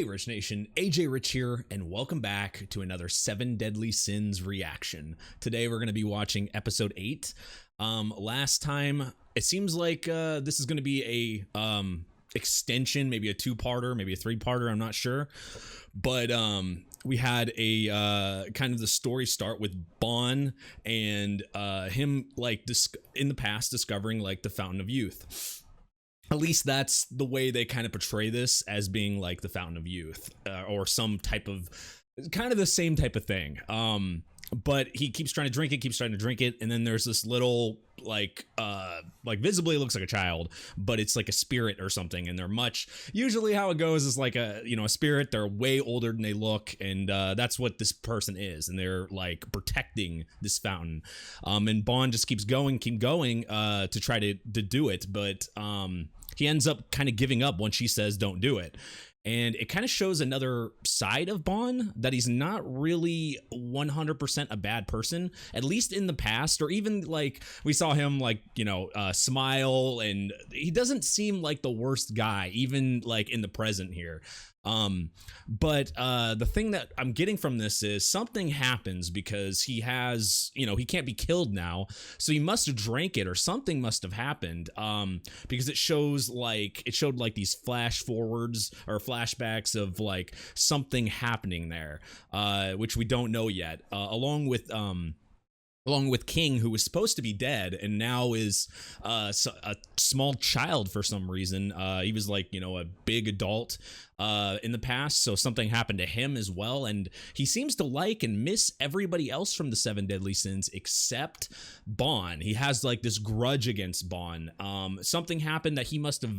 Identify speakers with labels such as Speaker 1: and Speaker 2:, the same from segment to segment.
Speaker 1: Hey Rich Nation, AJ Rich here, and welcome back to another 7 Deadly Sins reaction. Today we're going to be watching episode 8. Last time, it seems like this is going to be a extension, maybe a 2-parter, maybe a 3-parter, I'm not sure. But we had a kind of the story start with Bon and him like in the past discovering like the Fountain of Youth. At least that's the way they kind of portray this, as being like the Fountain of Youth, or some type of kind of the same type of thing. But he keeps trying to drink it, and then there's this little like visibly it looks like a child, but it's like a spirit or something, and they're much, usually how it goes is like a spirit, they're way older than they look, and that's what this person is, and they're like protecting this fountain. And Bond just keeps going to try to do it, but he ends up kind of giving up when she says don't do it. And it kind of shows another side of Bond, that he's not really 100% a bad person, at least in the past, or even like we saw him like, smile, and he doesn't seem like the worst guy, even like in the present here. But the thing that I'm getting from this is something happens because he has, he can't be killed now, so he must have drank it, or something must have happened, because it showed like these flash forwards or flashbacks of like something happening there, which we don't know yet, along with King, who was supposed to be dead and now is a small child for some reason. He was like, a big adult in the past, so something happened to him as well, and he seems to like and miss everybody else from the 7 Deadly Sins except Bond. He has like this grudge against Bond. Something happened that he must have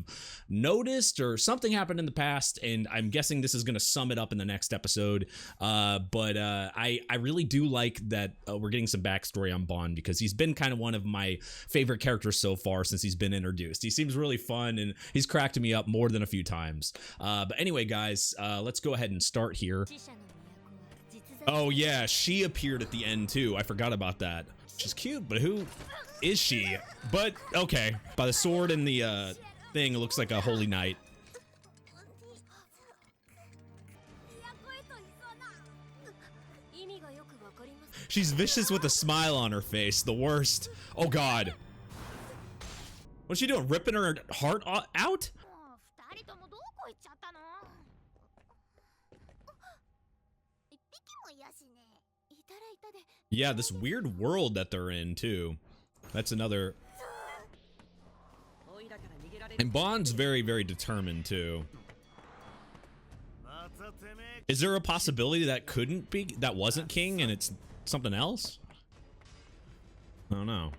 Speaker 1: noticed, or something happened in the past, and I'm guessing this is going to sum it up in the next episode. But I really do like that we're getting some backstory on Bond, because he's been kind of one of my favorite characters so far since he's been introduced. He seems really fun, and he's cracked me up more than a few times. But anyway, guys, let's go ahead and start here. Oh yeah, she appeared at the end too. I forgot about that. She's cute, but who is she? But okay, by the sword and the thing, it looks like a holy knight. She's vicious with a smile on her face. The worst. Oh god. What's she doing? Ripping her heart out? Yeah, this weird world that they're in too. That's another. And Bond's very, very determined too. Is there a possibility that wasn't King and it's something else? I don't know.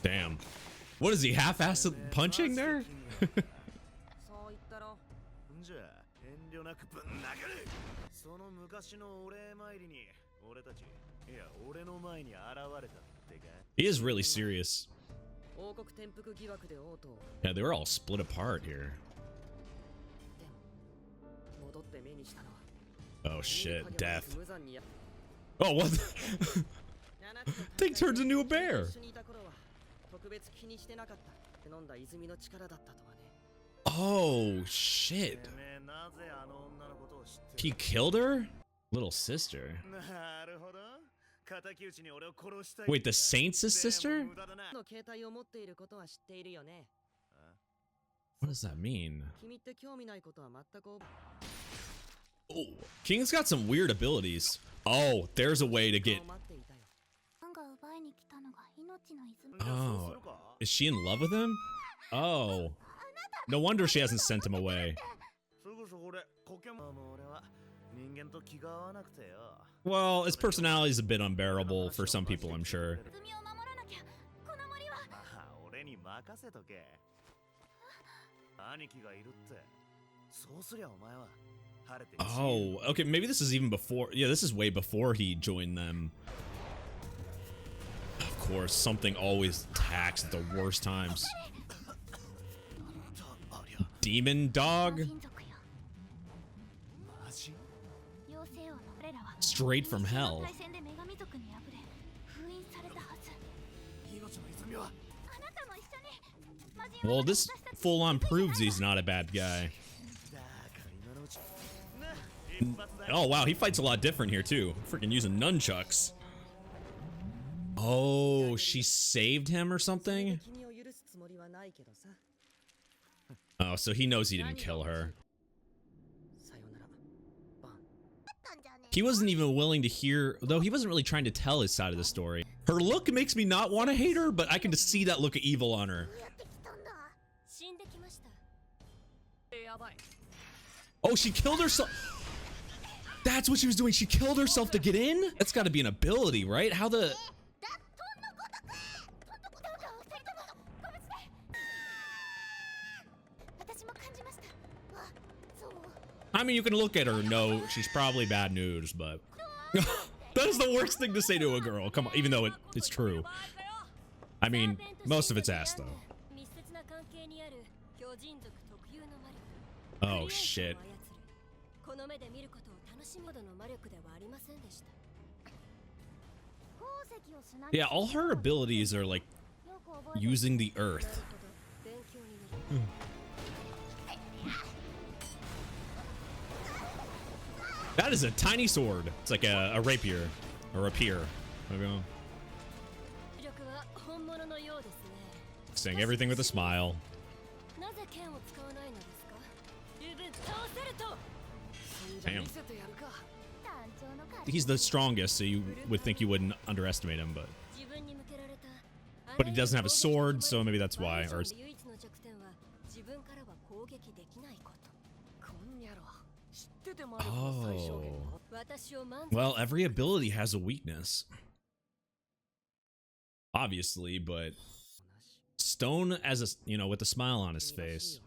Speaker 1: Damn. What is he, half-assed punching there? He is really serious. Yeah, they were all split apart here. Oh shit, death. Oh, what? Thing turns into a bear. Oh shit. He killed her? Little sister. Wait, the Saints' sister? What does that mean? Oh, King's got some weird abilities. Oh, there's a way to get... Oh, is she in love with him? Oh, no wonder she hasn't sent him away. Well, his personality is a bit unbearable for some people, I'm sure. Oh, okay, maybe this is even before. Yeah, this is way before he joined them. Of course, something always attacks at the worst times. Demon dog? Straight from hell. Well, this full on proves he's not a bad guy. Oh wow, he fights a lot different here too. Freaking using nunchucks. Oh, she saved him or something? Oh, so he knows he didn't kill her. He wasn't even willing to hear, though he wasn't really trying to tell his side of the story. Her look makes me not want to hate her, but I can just see that look of evil on her. Oh, she killed herself. That's what she was doing. She killed herself to get in? That's got to be an ability, right? How the... I mean, you can look at her and know she's probably bad news, but... That is the worst thing to say to a girl. Come on, even though it's true. I mean, most of it's ass, though. Oh, shit. Yeah, all her abilities are, like, using the earth. That is a tiny sword. It's like a rapier or a rapier. Saying everything with a smile. Damn. He's the strongest, so you would think you wouldn't underestimate him, but he doesn't have a sword, so maybe that's why. Or oh. Well, every ability has a weakness. Obviously, but Stone as a, you know, with a smile on his face.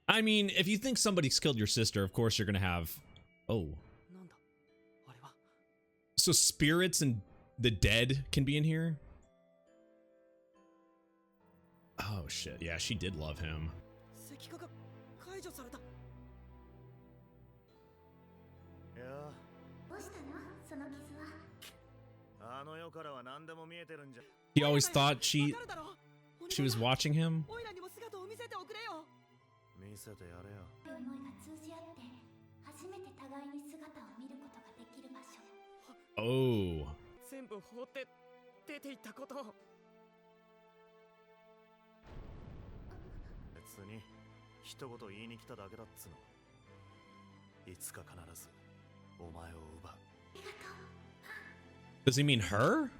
Speaker 1: I mean, if you think somebody's killed your sister, of course you're gonna have... Oh. So spirits and the dead can be in here? Oh shit, yeah, she did love him. He always thought she was watching him? Oh. Does he mean her?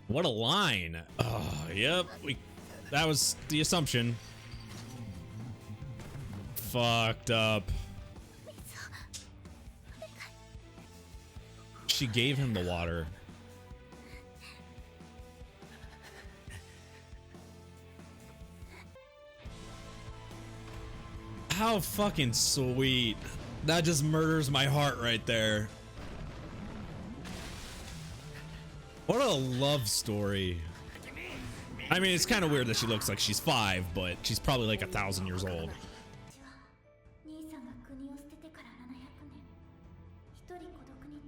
Speaker 1: What a line. Oh, yep. That was the assumption. Fucked up. She gave him the water. How fucking sweet. That just murders my heart right there. What a love story. I mean, it's kind of weird that she looks like she's 5, but she's probably like 1,000 years old.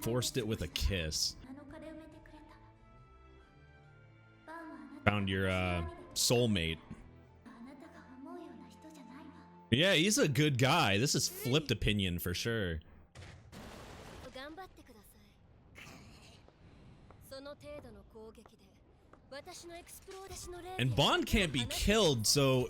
Speaker 1: Forced it with a kiss. Found your soulmate. Yeah, he's a good guy. This is flipped opinion for sure. And Bond can't be killed, so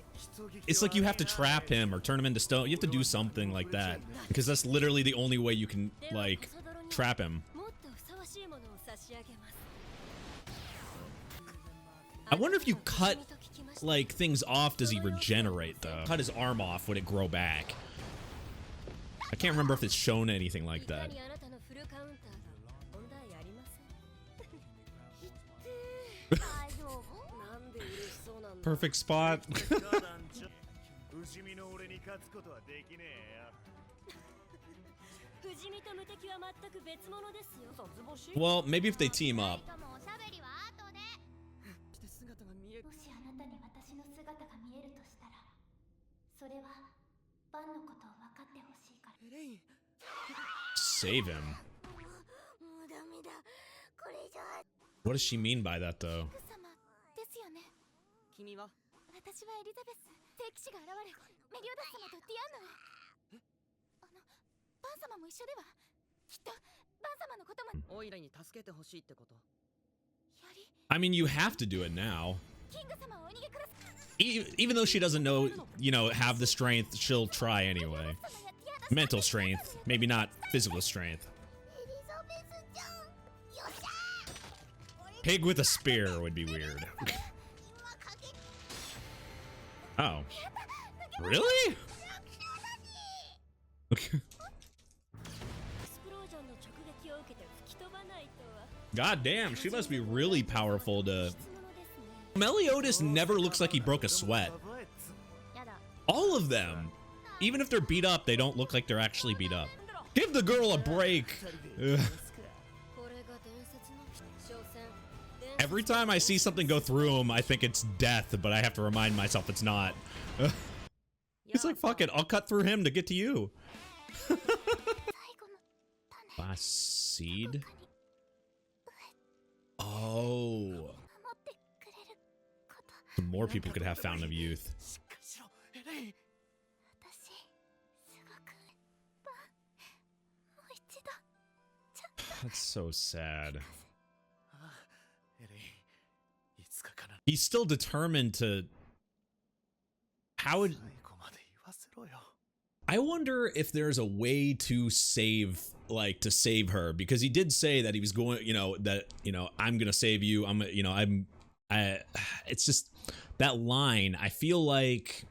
Speaker 1: it's like you have to trap him or turn him into stone. You have to do something like that, because that's literally the only way you can, like, trap him. I wonder if you cut, like, things off, does he regenerate, though? Cut his arm off, would it grow back? I can't remember if it's shown anything like that. Perfect spot. Well, maybe if they team up. Save him. What does she mean by that, though? I mean, you have to do it now. Even though she doesn't know, you know, have the strength, she'll try anyway. Mental strength, maybe not physical strength. Pig with a spear would be weird. Oh. Really? God damn, she must be really powerful to... Meliodas never looks like he broke a sweat. All of them. Even if they're beat up, they don't look like they're actually beat up. Give the girl a break. Ugh. Every time I see something go through him, I think it's death, but I have to remind myself it's not. He's like, fuck it, I'll cut through him to get to you. Last seed? Oh. More people could have Fountain of Youth. That's so sad. He's still determined to... How would... I wonder if there's a way to save, like, to save her, because he did say that he was going, you know, that, you know, I'm gonna save you. I'm, you know, it's just that line. I feel like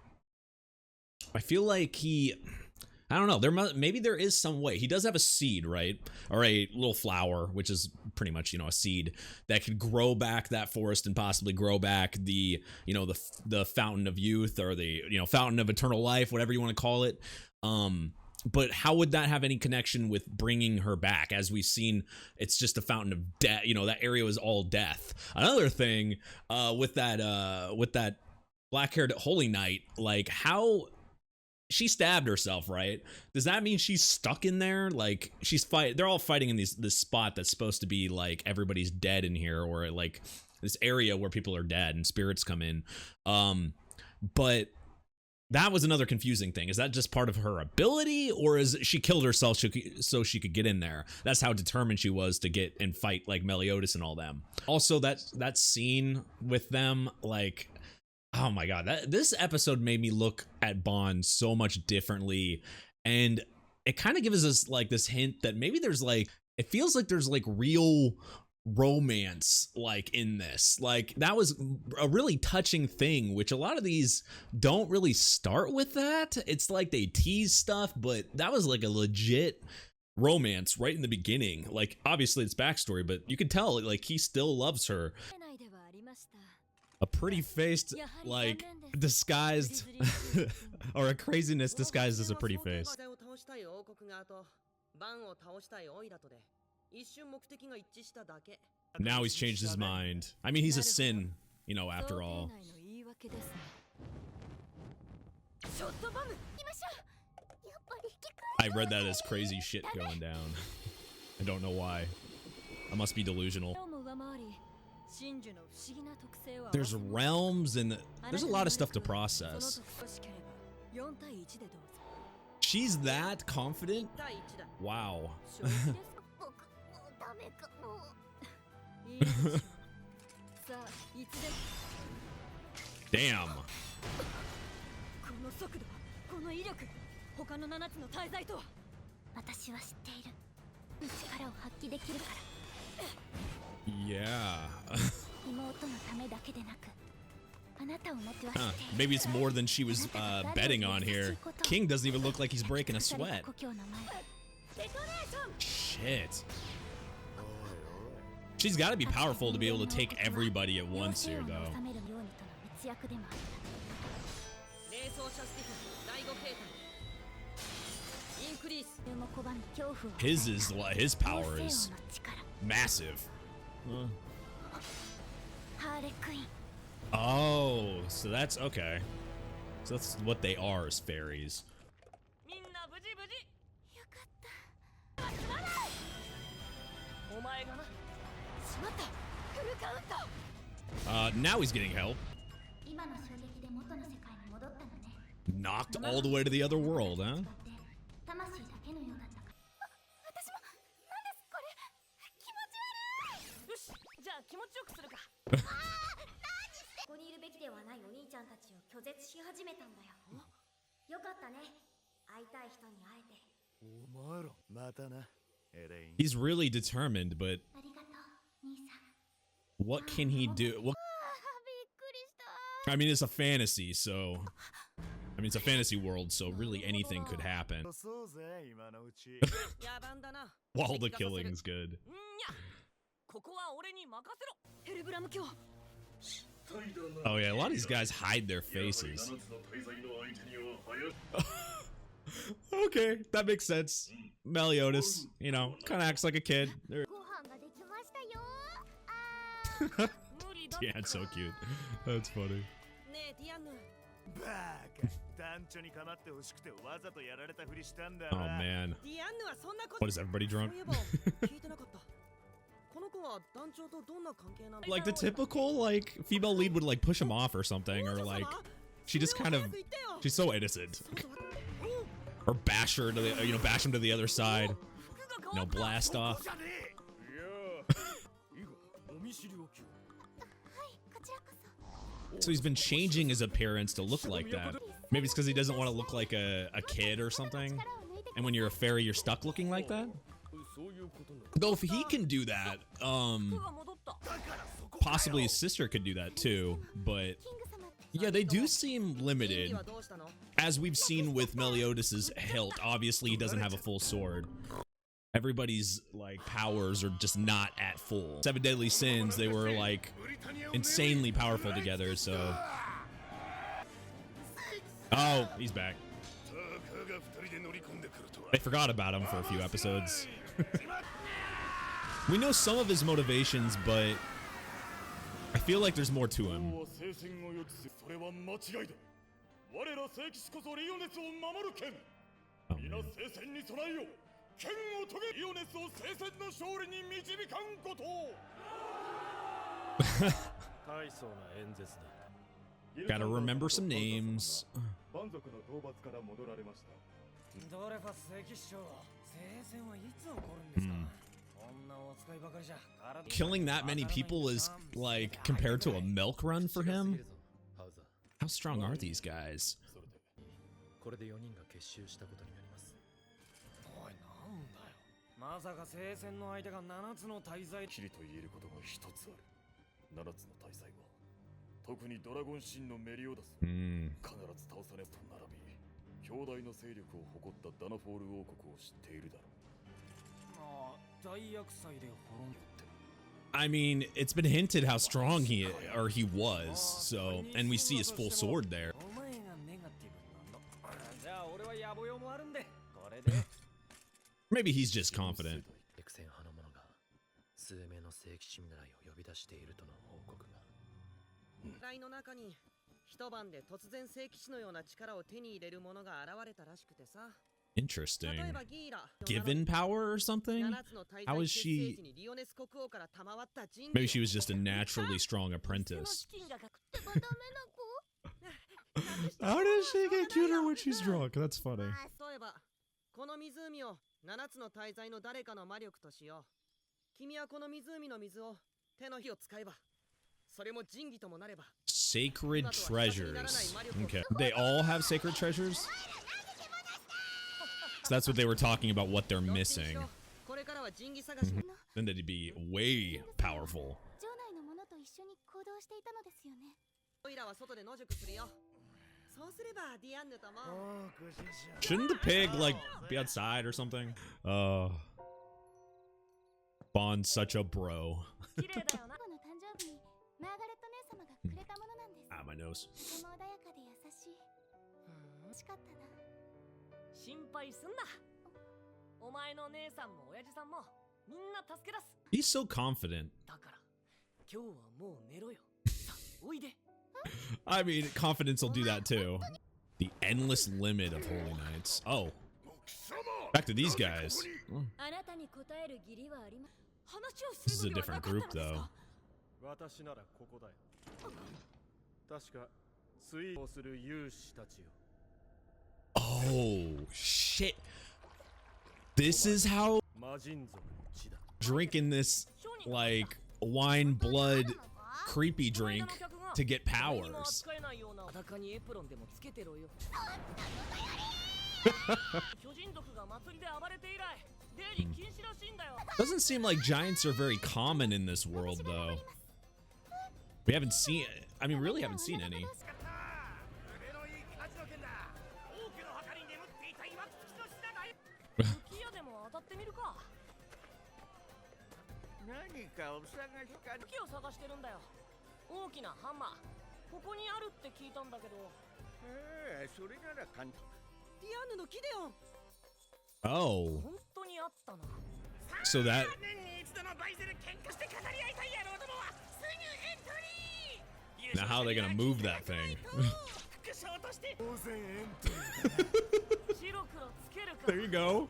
Speaker 1: he, I don't know. Maybe there is some way. He does have a seed, right? Or a little flower, which is pretty much, you know, a seed that could grow back that forest and possibly grow back the, you know, the Fountain of Youth, or the, you know, Fountain of Eternal Life, whatever you want to call it. But how would that have any connection with bringing her back? As we've seen, it's just a fountain of death. You know, that area was all death. Another thing, with that black-haired holy knight, like, how she stabbed herself, right? Does that mean she's stuck in there? Like, they're all fighting in this spot that's supposed to be like everybody's dead in here, or like this area where people are dead and spirits come in. But that was another confusing thing. Is that just part of her ability, or is she killed herself so she could get in there? That's how determined she was to get and fight like Meliodas and all them. Also, that scene with them, like, oh my god, this episode made me look at Bond so much differently, and it kind of gives us like this hint that maybe there's like, it feels like there's like real romance like in this. Like, that was a really touching thing, which a lot of these don't really start with that. It's like they tease stuff, but that was like a legit romance right in the beginning. Like, obviously it's backstory, but you can tell like he still loves her. A pretty faced, like, disguised or a craziness disguised as a pretty face. Now he's changed his mind. I mean, he's a sin, you know, after all. I read that as crazy shit going down. I don't know why. I must be delusional. There's realms and there's a lot of stuff to process. She's that confident? Wow. Damn. Yeah. Maybe it's more than she was betting on here. King doesn't even look like he's breaking a sweat. Shit. She's got to be powerful to be able to take everybody at once here, though. His power is massive. Oh, so that's okay. So that's what they are, as fairies. Now he's getting help. Knocked all the way to the other world, huh? He's really determined, but what can he do? What? I mean, it's a fantasy, so I mean, it's a fantasy world, so really anything could happen. While the killing's good. Oh yeah, a lot of these guys hide their faces. Okay, that makes sense. Meliodas, you know, kind of acts like a kid. Yeah, it's so cute. That's funny. Oh man. What, is everybody drunk? Like the typical like female lead would like push him off or something, or like she just kind of, she's so innocent. Or bash her to the, you know, bash him to the other side. You know, blast off. So he's been changing his appearance to look like that. Maybe it's because he doesn't want to look like a kid or something. And when you're a fairy, you're stuck looking like that. Though if he can do that, possibly his sister could do that too. But yeah, they do seem limited. As we've seen with Meliodas's hilt, obviously he doesn't have a full sword. Everybody's like powers are just not at full. Seven Deadly Sins, they were like insanely powerful together, so. Oh, he's back. I forgot about him for a few episodes. We know some of his motivations, but I feel like there's more to him. Oh, man. Gotta remember some names. Killing that many people is like compared to a milk run for him. How strong are these guys? I mean, it's been hinted how strong he was, so, and we see his full sword there. Maybe he's just confident. Interesting. Given power or something? How is she? Maybe she was just a naturally strong apprentice. How does she get cuter when she's drunk? That's funny. Sacred treasures. Okay. They all have sacred treasures? So that's what they were talking about, what they're missing. Then they'd be way powerful. Shouldn't the pig, like, be outside or something? Bond's such a bro. Ah, my nose. He's so confident. I mean, confidence will do that too. The endless limit of Holy Knights. Oh. Back to these guys. This is a different group though. Oh shit. This is how drinking this like wine blood creepy drink to get powers. Doesn't seem like giants are very common in this world though. We haven't seen, I mean really haven't seen any. Oh. So that... Now how are they gonna move that thing? There you go.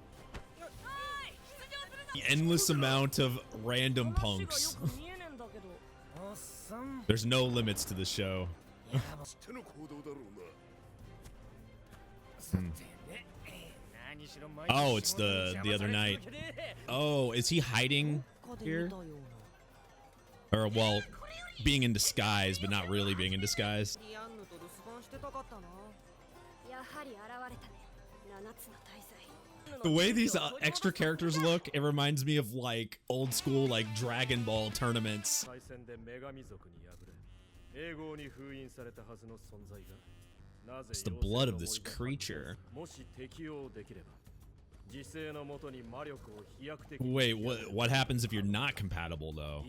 Speaker 1: The endless amount of random punks. There's no limits to the show. Oh, it's the other night. Oh, is he hiding here? Or, well, being in disguise, but not really being in disguise. The way these extra characters look, it reminds me of like old school like Dragon Ball tournaments. It's the blood of this creature. Wait, what happens if you're not compatible though?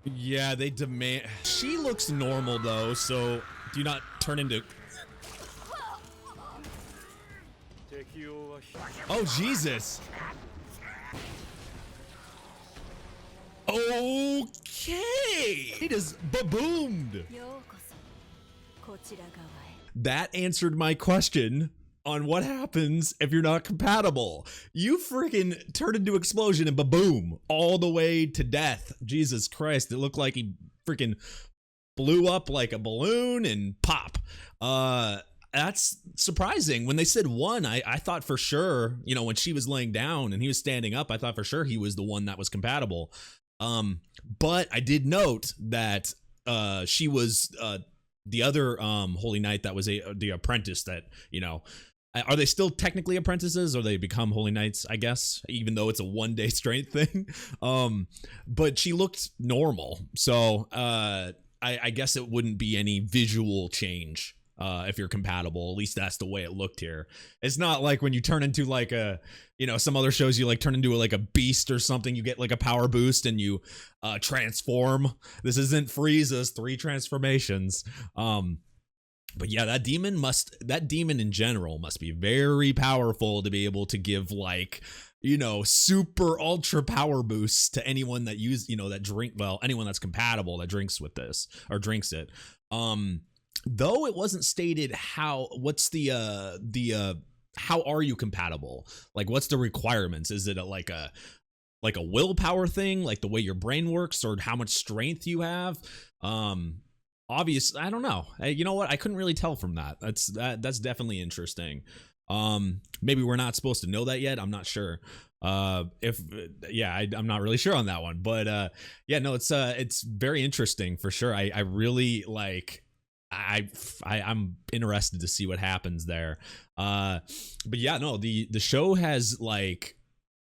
Speaker 1: Yeah, they demand. She looks normal though, so do you not turn into... Oh, Jesus. Okay. It is ba-boomed. That answered my question on what happens if you're not compatible. You freaking turned into explosion and ba-boom all the way to death. Jesus Christ, it looked like he freaking blew up like a balloon and pop. That's surprising. When they said one, I thought for sure, you know, when she was laying down and he was standing up, I thought for sure he was the one that was compatible. But I did note that she was the other Holy Knight that was the apprentice that, you know, are they still technically apprentices or they become Holy Knights, I guess, even though it's a one-day strength thing. But she looked normal. So I guess it wouldn't be any visual change if you're compatible. At least that's the way it looked here. It's not like when you turn into like a, you know, some other shows you like turn into like a beast or something, you get like a power boost and you transform. This isn't Frieza's 3 transformations. But yeah, that demon in general must be very powerful to be able to give like, you know, super ultra power boosts to anyone that that drink, well, anyone that's compatible that drinks with this or drinks it. Though it wasn't stated how are you compatible? Like, what's the requirements? Is it like a willpower thing, like the way your brain works, or how much strength you have? Obviously, I don't know. You know what? I couldn't really tell from that. That's definitely interesting. Maybe we're not supposed to know that yet. I'm not sure. I'm not really sure on that one. But yeah, no, it's very interesting for sure. I really like. I'm interested to see what happens there. But yeah, no, the show has like,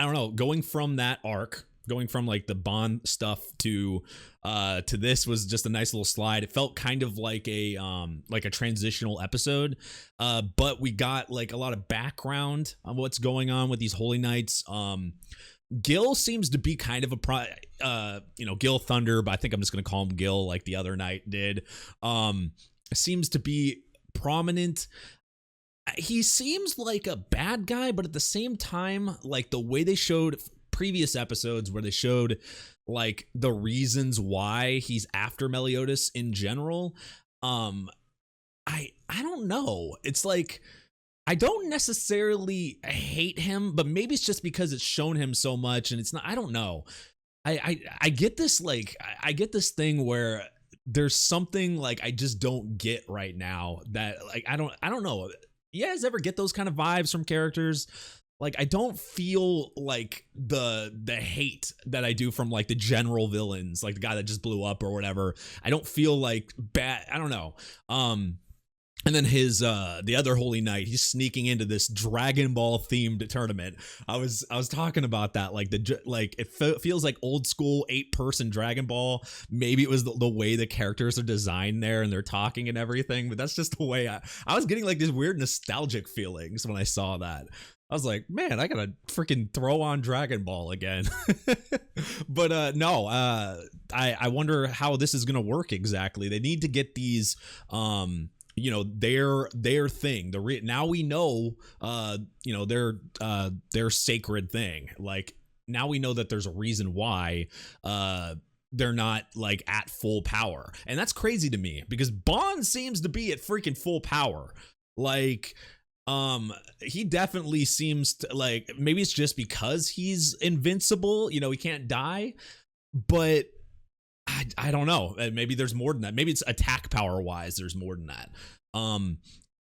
Speaker 1: I don't know, going from that arc, going from like the Bond stuff to this was just a nice little slide. It felt kind of like a transitional episode, but we got like a lot of background on what's going on with these Holy Knights. Gil seems to be kind of Gil Thunder, but I think I'm just gonna call him Gil like the other night did. Seems to be prominent. He seems like a bad guy, but at the same time, like the way they showed previous episodes where they showed like the reasons why he's after Meliodas in general, I don't know. It's like I don't necessarily hate him, but maybe it's just because it's shown him so much, and it's not. I don't know. I get this like I get this thing where there's something like I just don't get right now that like I don't know. You guys ever get those kind of vibes from characters? Like I don't feel like the hate that I do from like the general villains, like the guy that just blew up or whatever. I don't feel like bad. I don't know. And then his the other Holy Knight, he's sneaking into this Dragon Ball themed tournament. I was talking about that, like feels like old school 8-person Dragon Ball. Maybe it was the way the characters are designed there and they're talking and everything, but that's just the way I was getting like these weird nostalgic feelings when I saw that. I was like, man, I gotta freaking throw on Dragon Ball again. But no, I wonder how this is gonna work exactly. They need to get these you know, their thing. Now we know you know, their sacred thing. Like now we know that there's a reason why they're not like at full power. And that's crazy to me because Bond seems to be at freaking full power. Like he definitely seems to, like, maybe it's just because he's invincible, you know, he can't die, but I don't know. Maybe there's more than that. Maybe it's attack power wise. There's more than that.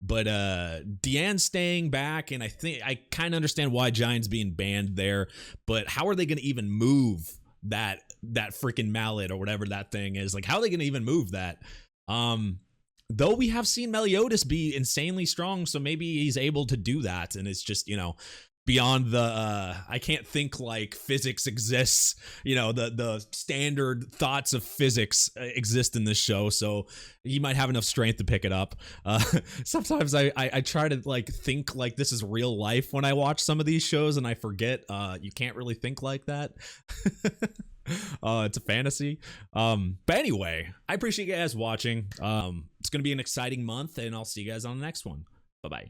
Speaker 1: But Deanne's staying back, and I think I kind of understand why Giant's being banned there. But how are they going to even move that freaking mallet or whatever that thing is? Like, how are they going to even move that? Though we have seen Meliodas be insanely strong, so maybe he's able to do that, and it's just, you know, beyond the I can't think like physics exists, you know, the standard thoughts of physics exist in this show, so he might have enough strength to pick it up. Sometimes I try to like think like this is real life when I watch some of these shows, and I forget you can't really think like that. It's a fantasy. But anyway, I appreciate you guys watching. It's gonna be an exciting month, and I'll see you guys on the next one. Bye bye.